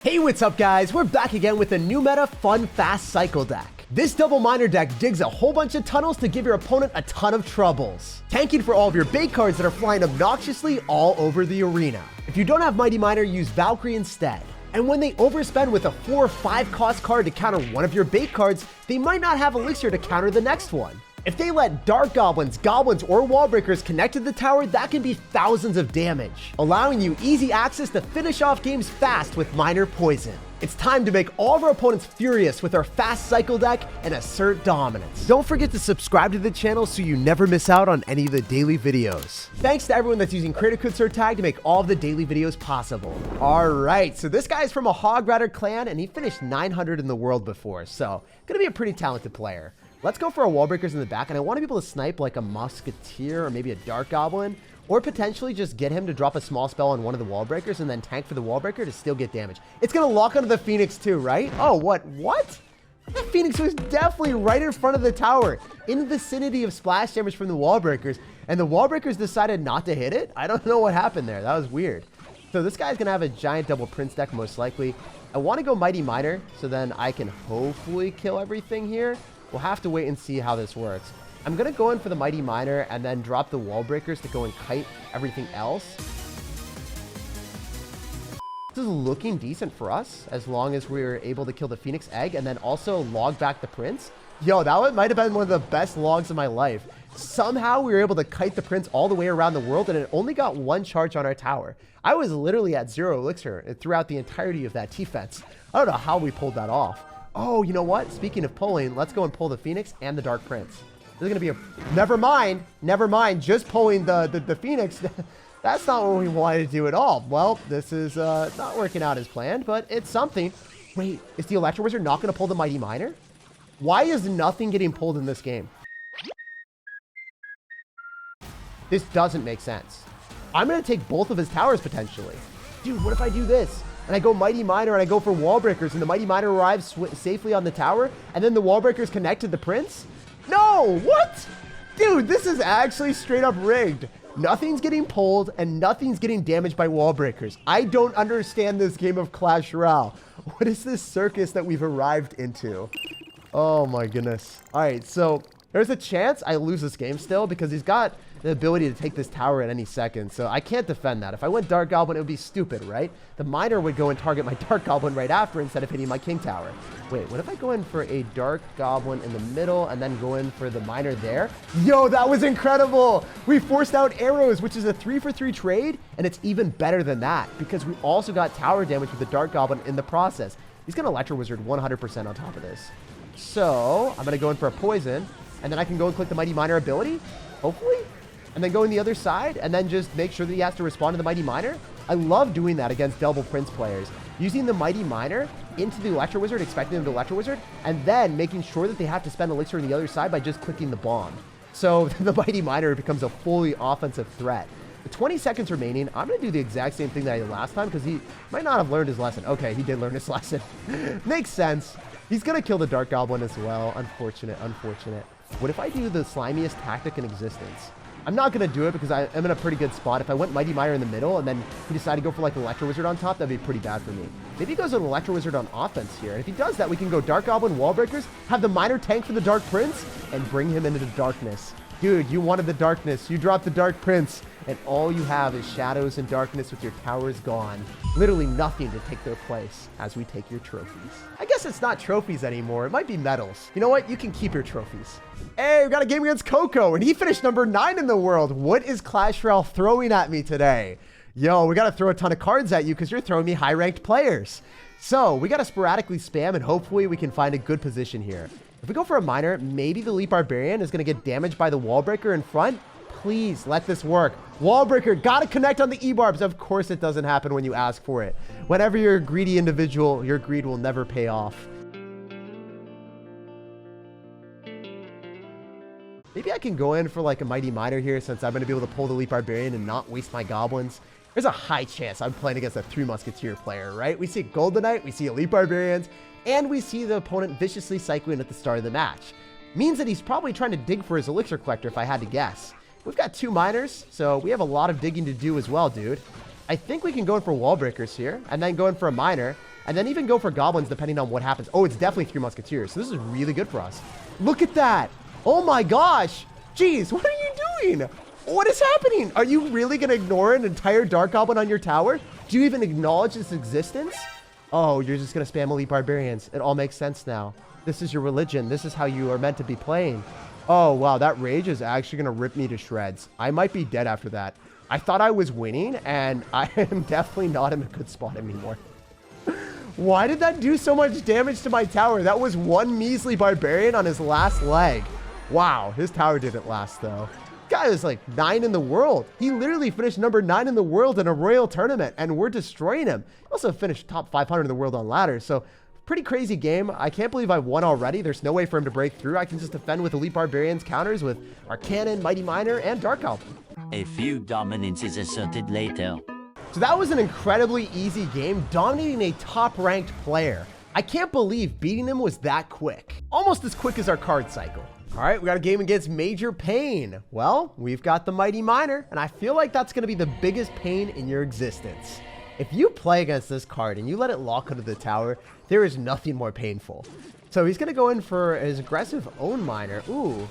Hey, what's up guys? We're back again with a new meta fun fast cycle deck. This double miner deck digs a whole bunch of tunnels to give your opponent a ton of troubles, tanking for all of your bait cards that are flying obnoxiously all over the arena. If you don't have Mighty Miner, use Valkyrie instead. And when they overspend with a 4 or 5 cost card to counter one of your bait cards, they might not have Elixir to counter the next one. If they let Dark Goblins, Goblins, or Wall Breakers connect to the tower, that can be thousands of damage, allowing you easy access to finish off games fast with Miner Poison. It's time to make all of our opponents furious with our fast cycle deck and assert dominance. Don't forget to subscribe to the channel so you never miss out on any of the daily videos. Thanks to everyone that's using creator code SirTag to make all of the daily videos possible. All right, so this guy's from a Hog Rider clan and he finished 900 in the world before, so gonna be a pretty talented player. Let's go for our wall breakers in the back, and I want to be able to snipe like a musketeer or maybe a dark goblin, or potentially just get him to drop a small spell on one of the wall breakers and then tank for the wall breaker to still get damage. It's going to lock onto the Phoenix too, right? Oh, what? The Phoenix was definitely right in front of the tower, in the vicinity of splash damage from the wall breakers, and the wall breakers decided not to hit it? I don't know what happened there. That was weird. So this guy's going to have a giant double Prince deck most likely. I want to go Mighty Miner, so then I can hopefully kill everything here. We'll have to wait and see how this works. I'm going to go in for the Mighty Miner and then drop the wall breakers to go and kite everything else. This is looking decent for us as long as we're able to kill the Phoenix Egg and then also log back the Prince. Yo, that might have been one of the best logs of my life. Somehow we were able to kite the Prince all the way around the world and it only got 1 charge on our tower. I was literally at 0 elixir throughout the entirety of that defense. I don't know how we pulled that off. Oh, you know what? Speaking of pulling, let's go and pull the Phoenix and the Dark Prince. This is going to be a... Never mind. Just pulling the Phoenix. That's not what we wanted to do at all. Well, this is not working out as planned, but it's something. Wait, is the Electro Wizard not going to pull the Mighty Miner? Why is nothing getting pulled in this game? This doesn't make sense. I'm going to take both of his towers potentially. Dude, what if I do this? And I go Mighty Miner and I go for wall breakers and the Mighty Miner arrives safely on the tower and then the wall breakers connect to the Prince? No, what? Dude, this is actually straight up rigged. Nothing's getting pulled and nothing's getting damaged by wall breakers. I don't understand this game of Clash Royale. What is this circus that we've arrived into? Oh my goodness. All right, so there's a chance I lose this game still because he's got the ability to take this tower at any second. So I can't defend that. If I went Dark Goblin, it would be stupid, right? The Miner would go and target my Dark Goblin right after instead of hitting my King Tower. Wait, what if I go in for a Dark Goblin in the middle and then go in for the Miner there? Yo, that was incredible! We forced out arrows, which is a 3-for-3 trade, and it's even better than that because we also got tower damage with the Dark Goblin in the process. He's going to Electro Wizard 100% on top of this. So I'm going to go in for a poison, and then I can go and click the Mighty Miner ability, hopefully? And then go in the other side and then just make sure that he has to respond to the Mighty Miner. I love doing that against double Prince players. Using the Mighty Miner into the Electro Wizard, expecting them to Electro Wizard, and then making sure that they have to spend Elixir on the other side by just clicking the bomb. So the Mighty Miner becomes a fully offensive threat. With 20 seconds remaining, I'm going to do the exact same thing that I did last time because he might not have learned his lesson. Okay, he did learn his lesson. Makes sense. He's going to kill the Dark Goblin as well. Unfortunate. What if I do the slimiest tactic in existence? I'm not going to do it because I am in a pretty good spot. If I went Mighty Miner in the middle and then he decided to go for like an Electro Wizard on top, that'd be pretty bad for me. Maybe he goes an Electro Wizard on offense here. And if he does that, we can go Dark Goblin, Wall Breakers, have the Miner tank for the Dark Prince, and bring him into the darkness. Dude, you wanted the darkness. You dropped the Dark Prince, and all you have is shadows and darkness with your towers gone. Literally nothing to take their place as we take your trophies. I guess it's not trophies anymore. It might be medals. You know what? You can keep your trophies. Hey, we got a game against Coco, and he finished number 9 in the world. What is Clash Royale throwing at me today? Yo, we got to throw a ton of cards at you because you're throwing me high-ranked players. So we got to sporadically spam, and hopefully we can find a good position here. If we go for a Miner, maybe the Leap Barbarian is going to get damaged by the Wall Breaker in front. Please let this work. Wall Breaker, got to connect on the E-Barbs. Of course it doesn't happen when you ask for it. Whenever you're a greedy individual, your greed will never pay off. Maybe I can go in for like a Mighty Miner here since I'm going to be able to pull the Leap Barbarian and not waste my Goblins. There's a high chance I'm playing against a 3 Musketeer player, right? We see Golden Knight, we see Elite Barbarians, and we see the opponent viciously cycling at the start of the match. Means that he's probably trying to dig for his Elixir Collector if I had to guess. We've got 2 Miners, so we have a lot of digging to do as well, dude. I think we can go in for wall breakers here and then go in for a miner. and then even go for goblins depending on what happens. Oh, it's definitely 3 musketeers. So this is really good for us. Look at that. Oh my gosh. Jeez, what are you doing? What is happening? Are you really going to ignore an entire Dark Goblin on your tower? Do you even acknowledge its existence? Oh, you're just going to spam Elite Barbarians. It all makes sense now. This is your religion. This is how you are meant to be playing. Oh, wow. That rage is actually going to rip me to shreds. I might be dead after that. I thought I was winning, and I am definitely not in a good spot anymore. Why did that do so much damage to my tower? That was one measly barbarian on his last leg. Wow, his tower didn't last, though. Guy was like 9 in the world. He literally finished number 9 in the world in a Royal tournament, and we're destroying him. He also finished top 500 in the world on ladders, so pretty crazy game. I can't believe I've won already. There's no way for him to break through. I can just defend with Elite Barbarians counters with our Cannon, Mighty Miner, and Dark Goblin. A few dominance is asserted later. So that was an incredibly easy game, dominating a top-ranked player. I can't believe beating him was that quick. Almost as quick as our card cycle. All right, we got a game against Major Pain. Well, we've got the Mighty Miner, and I feel like that's going to be the biggest pain in your existence. If you play against this card and you let it lock onto the tower, there is nothing more painful. So he's going to go in for his aggressive own miner. Ooh,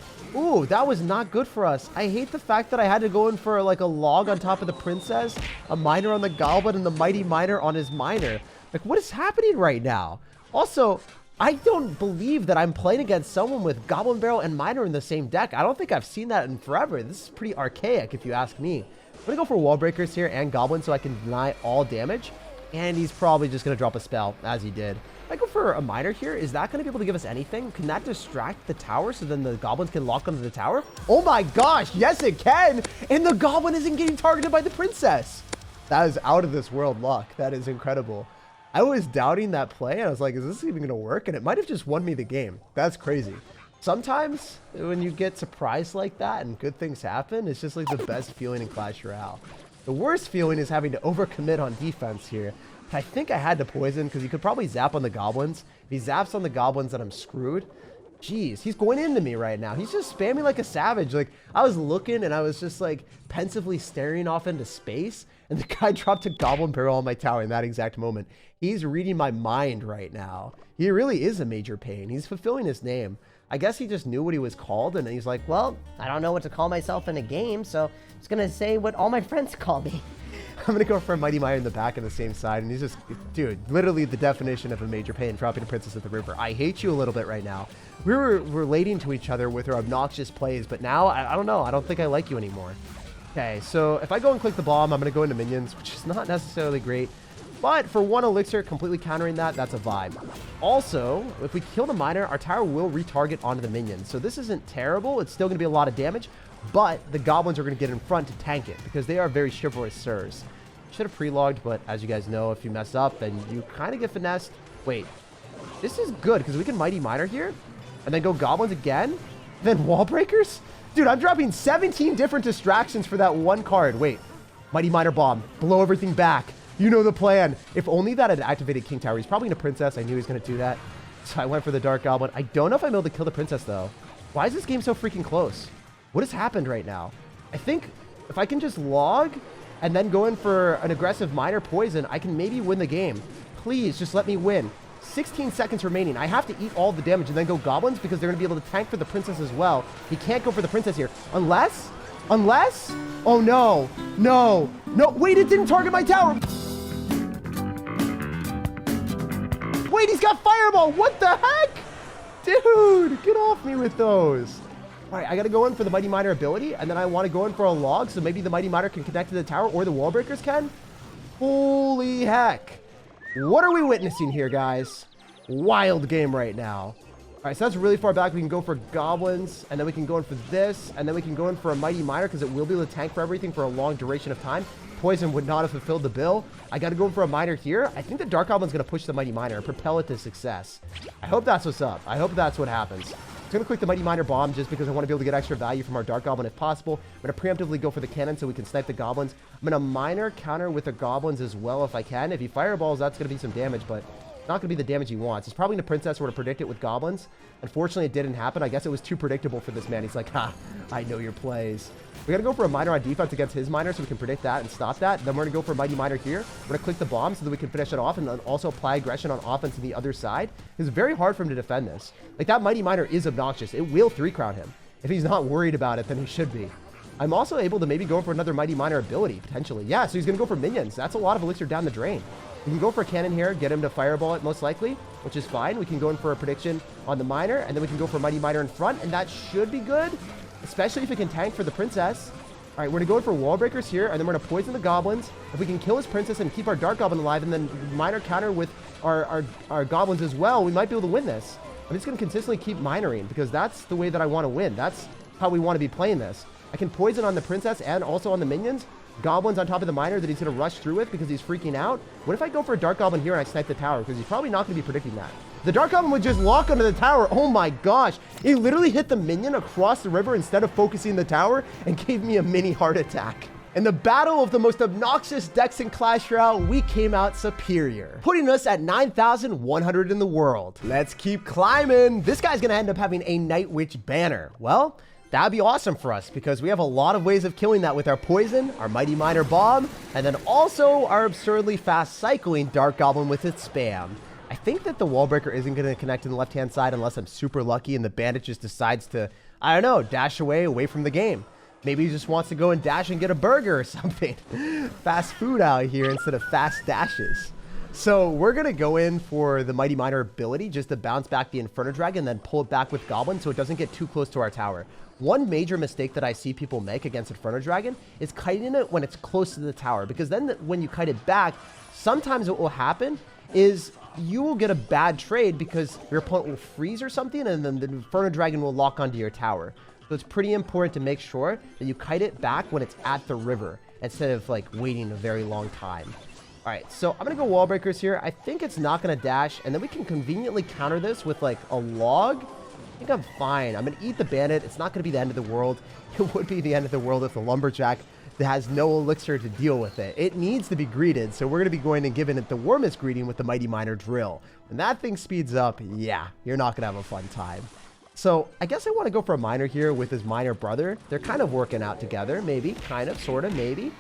that was not good for us. I hate the fact that I had to go in for like a log on top of the princess, a miner on the goblin, and the Mighty Miner on his miner. Like, what is happening right now? Also, I don't believe that I'm playing against someone with Goblin Barrel and Miner in the same deck. I don't think I've seen that in forever. This is pretty archaic if you ask me. I'm going to go for Wall Breakers here and Goblin so I can deny all damage. And he's probably just going to drop a spell, as he did. If I go for a Miner here, is that going to be able to give us anything? Can that distract the tower so then the Goblins can lock onto the tower? Oh my gosh, yes it can! And the Goblin isn't getting targeted by the Princess! That is out of this world luck. That is incredible. I was doubting that play, and I was like, is this even going to work? And it might have just won me the game. That's crazy. Sometimes, when you get surprised like that and good things happen, it's just like the best feeling in Clash Royale. The worst feeling is having to overcommit on defense here. I think I had to poison, because he could probably zap on the Goblins. If he zaps on the Goblins, then I'm screwed. Jeez, he's going into me right now. He's just spamming like a savage. Like, I was looking, and I was just, like, pensively staring off into space, and the guy dropped a Goblin Barrel on my tower in that exact moment. He's reading my mind right now. He really is a Major Pain. He's fulfilling his name. I guess he just knew what he was called, and he's like, well, I don't know what to call myself in a game, so I'm just going to say what all my friends call me. I'm going to go for a Mighty Miner in the back on the same side, and he's just, dude, literally the definition of a Major Pain, dropping a Princess at the river. I hate you a little bit right now. We were relating to each other with our obnoxious plays, but now, I don't know. I don't think I like you anymore. Okay, so if I go and click the bomb, I'm going to go into minions, which is not necessarily great. But for 1 elixir, completely countering that, that's a vibe. Also, if we kill the miner, our tower will retarget onto the minions. So this isn't terrible. It's still going to be a lot of damage, but the goblins are going to get in front to tank it because they are very chivalrous sirs. Should have pre-logged, but as you guys know, if you mess up, then you kind of get finessed. Wait, this is good because we can Mighty Miner here and then go goblins again, then wall breakers. Dude, I'm dropping 17 different distractions for that one card. Wait, Mighty Miner bomb, blow everything back. You know the plan. If only that had activated King Tower. He's probably going to Princess. I knew he was going to do that. So I went for the Dark Goblin. I don't know if I'm able to kill the Princess, though. Why is this game so freaking close? What has happened right now? I think if I can just log and then go in for an aggressive Miner poison, I can maybe win the game. Please, just let me win. 16 seconds remaining. I have to eat all the damage and then go Goblins because they're going to be able to tank for the Princess as well. He can't go for the Princess here. Unless... Oh, no. No. Wait, it didn't target my tower. Wait, he's got Fireball. What the heck? Dude, get off me with those. All right, I got to go in for the Mighty Miner ability, and then I want to go in for a log, so maybe the Mighty Miner can connect to the tower, or the Wall Breakers can. Holy heck. What are we witnessing here, guys? Wild game right now. All right, so that's really far back. We can go for Goblins, and then we can go in for this, and then we can go in for a Mighty Miner, because it will be able to tank for everything for a long duration of time. Poison would not have fulfilled the bill. I got to go for a Miner here. I think the Dark Goblin's going to push the Mighty Miner and propel it to success. I hope that's what's up. I hope that's what happens. I'm going to click the Mighty Miner bomb just because I want to be able to get extra value from our Dark Goblin if possible. I'm going to preemptively go for the cannon so we can snipe the Goblins. I'm going to Miner counter with the Goblins as well if I can. If he fireballs, that's going to be some damage, but not going to be the damage he wants. He's probably going to Princess or to predict it with Goblins. Unfortunately, it didn't happen. I guess it was too predictable for this man. He's like, ha, I know your plays. We're going to go for a Miner on defense against his Miner so we can predict that and stop that. Then we're going to go for a Mighty Miner here. We're going to click the bomb so that we can finish it off and then also apply aggression on offense on the other side. It's very hard for him to defend this. Like, that Mighty Miner is obnoxious. It will 3-crown him. If he's not worried about it, then he should be. I'm also able to maybe go for another Mighty Miner ability, potentially. Yeah, so he's going to go for minions. That's a lot of elixir down the drain. We can go for a cannon here, get him to fireball it most likely, which is fine. We can go in for a prediction on the Miner, and then we can go for Mighty Miner in front, and that should be good, especially if it can tank for the Princess. All right, we're going to go in for Wall Breakers here, and then we're going to poison the Goblins. If we can kill his Princess and keep our Dark Goblin alive, and then Miner counter with our Goblins as well, we might be able to win this. I'm just going to consistently keep Minering, because that's the way that I want to win. That's how we want to be playing this. I can poison on the Princess and also on the minions. Goblins on top of the Miner that he's going to rush through with because he's freaking out. What if I go for a Dark Goblin here and I snipe the tower? Because he's probably not going to be predicting that. The Dark Goblin would just lock onto the tower. Oh my gosh. He literally hit the minion across the river instead of focusing the tower and gave me a mini heart attack. In the battle of the most obnoxious decks in Clash Royale, we came out superior, putting us at 9,100 in the world. Let's keep climbing. This guy's going to end up having a Night Witch banner. Well, that'd be awesome for us because we have a lot of ways of killing that with our poison, our Mighty Miner bomb, and then also our absurdly fast cycling Dark Goblin with its spam. I think that the Wall Breaker isn't going to connect in the left-hand side unless I'm super lucky and the bandit just decides to, I don't know, dash away from the game. Maybe he just wants to go and dash and get a burger or something. Fast food out here instead of fast dashes. So we're going to go in for the Mighty Miner ability just to bounce back the Inferno Dragon and then pull it back with Goblin so it doesn't get too close to our tower. One major mistake that I see people make against Inferno Dragon is kiting it when it's close to the tower, because then when you kite it back, sometimes what will happen is you will get a bad trade because your opponent will freeze or something and then the Inferno Dragon will lock onto your tower. So it's pretty important to make sure that you kite it back when it's at the river instead of like waiting a very long time. All right, so I'm going to go Wall Breakers here. I think it's not going to dash, and then we can conveniently counter this with like a log. I think I'm fine. I'm going to eat the bandit. It's not going to be the end of the world. It would be the end of the world if the lumberjack that has no elixir to deal with it. It needs to be greeted, so we're going to be going and giving it the warmest greeting with the Mighty Miner drill. When that thing speeds up, yeah, you're not going to have a fun time. So I guess I want to go for a Miner here with his Miner brother. They're kind of working out together, maybe, kind of, sort of, maybe.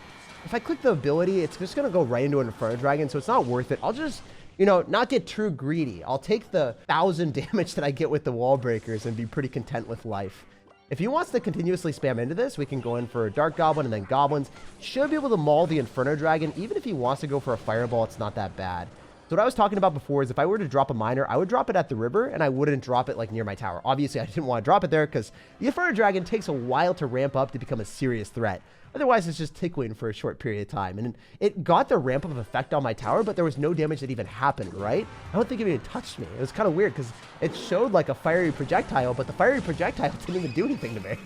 If I click the ability, it's just going to go right into an Inferno Dragon, so it's not worth it. I'll just, you know, not get too greedy. I'll take the 1,000 damage that I get with the Wall Breakers and be pretty content with life. If he wants to continuously spam into this, we can go in for a Dark Goblin and then Goblins. Should be able to maul the Inferno Dragon. Even if he wants to go for a Fireball, it's not that bad. So what I was talking about before is if I were to drop a Miner, I would drop it at the river and I wouldn't drop it like near my tower. Obviously, I didn't want to drop it there because the Inferno Dragon takes a while to ramp up to become a serious threat. Otherwise, it's just tickling for a short period of time. And it got the ramp up effect on my tower, but there was no damage that even happened, right? I don't think it even touched me. It was kind of weird because it showed like a fiery projectile, but the fiery projectile didn't even do anything to me.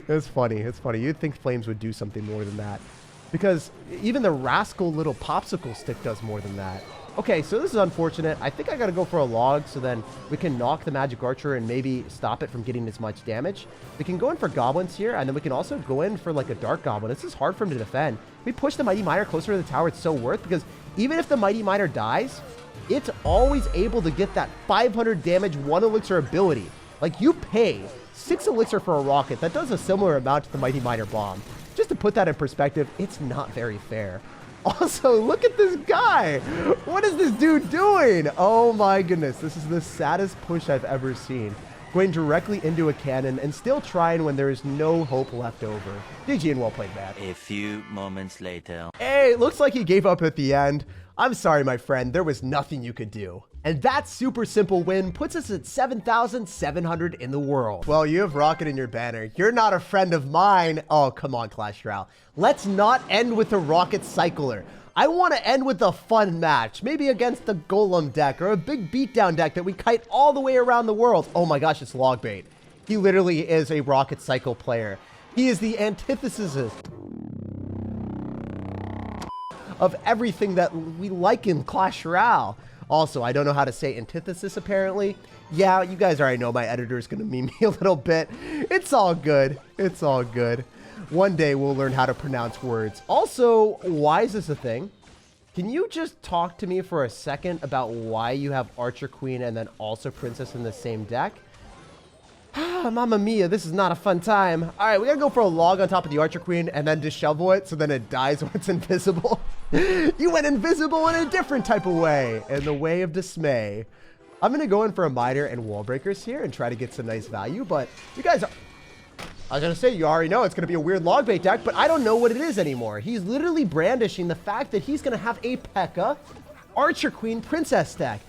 It's funny. It's funny. You'd think flames would do something more than that. Because even the rascal little popsicle stick does more than that. Okay, so this is unfortunate. I think I gotta go for a log so then we can knock the Magic Archer and maybe stop it from getting as much damage. We can go in for Goblins here, and then we can also go in for like a Dark Goblin. This is hard for him to defend. We push the Mighty Miner closer to the tower, it's so worth, because even if the Mighty Miner dies, it's always able to get that 500 damage 1 elixir ability. Like, you pay 6 elixir for a rocket. That does a similar amount to the Mighty Miner bomb. Just to put that in perspective, it's not very fair. Also, look at this guy. What is this dude doing? Oh my goodness. This is the saddest push I've ever seen. Going directly into a cannon and still trying when there is no hope left over. GG and well played, man. A few moments later. Hey, looks like he gave up at the end. I'm sorry, my friend. There was nothing you could do. And that super simple win puts us at 7,700 in the world. Well, you have Rocket in your banner. You're not a friend of mine. Oh, come on, Clash Royale. Let's not end with a Rocket Cycler. I want to end with a fun match. Maybe against the Golem deck or a big beatdown deck that we kite all the way around the world. Oh my gosh, it's Logbait. He literally is a Rocket Cycle player. He is the antithesis of everything that we like in Clash Royale. Also, I don't know how to say antithesis, apparently. Yeah, you guys already know my editor is going to meme me a little bit. It's all good. It's all good. One day we'll learn how to pronounce words. Also, why is this a thing? Can you just talk to me for a second about why you have Archer Queen and then also Princess in the same deck? Ah, Mamma Mia, this is not a fun time. All right, we gotta go for a log on top of the Archer Queen and then dishevel it so then it dies when it's invisible. You went invisible in a different type of way, in the way of dismay. I'm gonna go in for a miner and wall breakers here and try to get some nice value, but you guys are... I was gonna say, you already know it's gonna be a weird log bait deck, but I don't know what it is anymore. He's literally brandishing the fact that he's gonna have a P.E.K.K.A. Archer Queen Princess deck.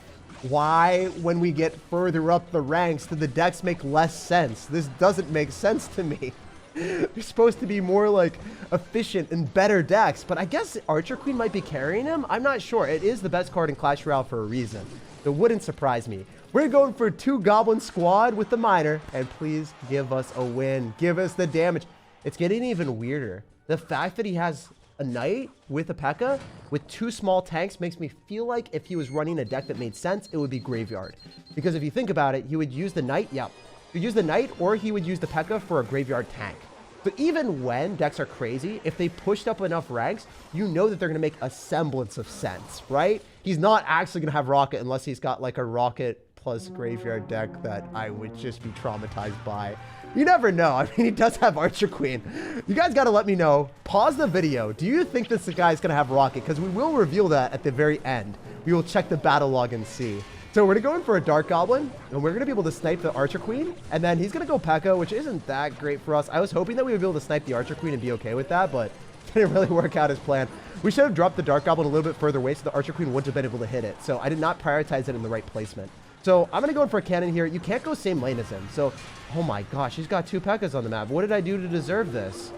Why, when we get further up the ranks, do the decks make less sense? This doesn't make sense to me. They're supposed to be more like efficient and better decks, but I guess Archer Queen might be carrying him. I'm not sure. It is the best card in Clash Royale for a reason. It wouldn't surprise me. We're going for 2 Goblin squad with the miner, and please give us a win. Give us the damage. It's getting even weirder. The fact that he has a knight with a P.E.K.K.A. with 2 small tanks makes me feel like if he was running a deck that made sense, it would be Graveyard. Because if you think about it, he would use the knight, he would use the knight, or he would use the P.E.K.K.A. for a Graveyard tank. But even when decks are crazy, if they pushed up enough ranks, you know that they're going to make a semblance of sense, right? He's not actually going to have Rocket unless he's got like a Rocket plus Graveyard deck that I would just be traumatized by. You never know. I mean, he does have Archer Queen. You guys got to let me know. Pause the video. Do you think this guy's going to have Rocket? Because we will reveal that at the very end. We will check the battle log and see. So we're going to go in for a Dark Goblin, and we're going to be able to snipe the Archer Queen, and then he's going to go P.E.K.K.A., which isn't that great for us. I was hoping that we would be able to snipe the Archer Queen and be okay with that, but it didn't really work out as planned. We should have dropped the Dark Goblin a little bit further away so the Archer Queen wouldn't have been able to hit it. So I did not prioritize it in the right placement. So I'm going to go in for a cannon here. You can't go same lane as him. So, oh my gosh, he's got 2 P.E.K.K.A.s on the map. What did I do to deserve this?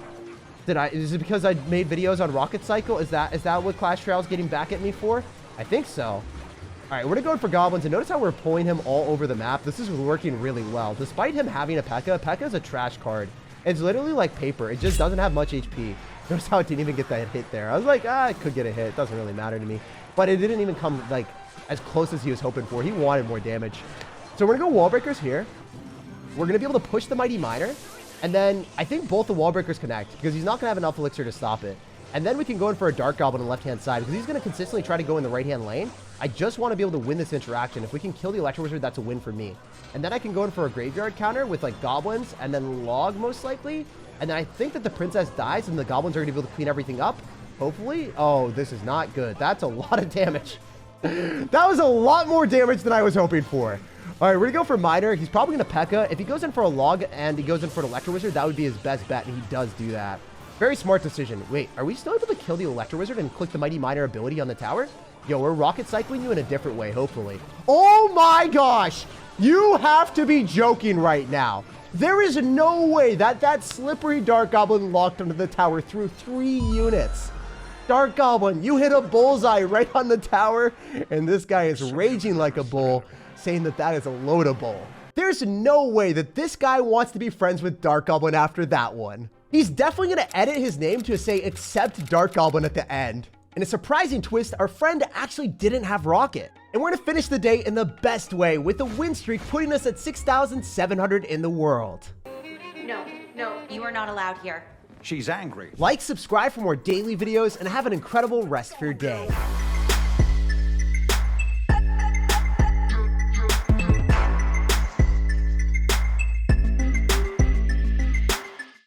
Is it because I made videos on Rocket Cycle? Is that what Clash Royale is getting back at me for? I think so. All right, we're going to go in for Goblins, and notice how we're pulling him all over the map. This is working really well. Despite him having a P.E.K.K.A., P.E.K.K.A. is a trash card. It's literally like paper. It just doesn't have much HP. Notice how it didn't even get that hit there. I was like, it could get a hit. It doesn't really matter to me. But it didn't even come, like, as close as he was hoping for. He wanted more damage. So we're going to go Wall Breakers here. We're going to be able to push the Mighty Miner. And then I think both the Wall Breakers connect because he's not going to have enough Elixir to stop it. And then we can go in for a Dark Goblin on the left-hand side because he's going to consistently try to go in the right-hand lane. I just want to be able to win this interaction. If we can kill the Electro Wizard, that's a win for me. And then I can go in for a Graveyard counter with, like, Goblins and then Log, most likely. And then I think that the Princess dies and the Goblins are going to be able to clean everything up. Hopefully. Oh, this is not good. That's a lot of damage. That was a lot more damage than I was hoping for. All right, we're going to go for Miner. He's probably going to P.E.K.K.A. If he goes in for a Log and he goes in for an Electro Wizard, that would be his best bet, and he does do that. Very smart decision. Wait, are we still able to kill the Electro Wizard and click the Mighty Miner ability on the tower? Yo, we're rocket cycling you in a different way, hopefully. Oh my gosh! You have to be joking right now. There is no way that slippery Dark Goblin locked onto the tower through 3 units. Dark Goblin, you hit a bullseye right on the tower, and this guy is raging like a bull, saying that is a loadable. There's no way that this guy wants to be friends with Dark Goblin after that one. He's definitely going to edit his name to say accept Dark Goblin at the end. In a surprising twist, our friend actually didn't have Rocket. And we're going to finish the day in the best way with a win streak putting us at 6,700 in the world. No, you are not allowed here. She's angry. Like, subscribe for more daily videos, and have an incredible rest of your day.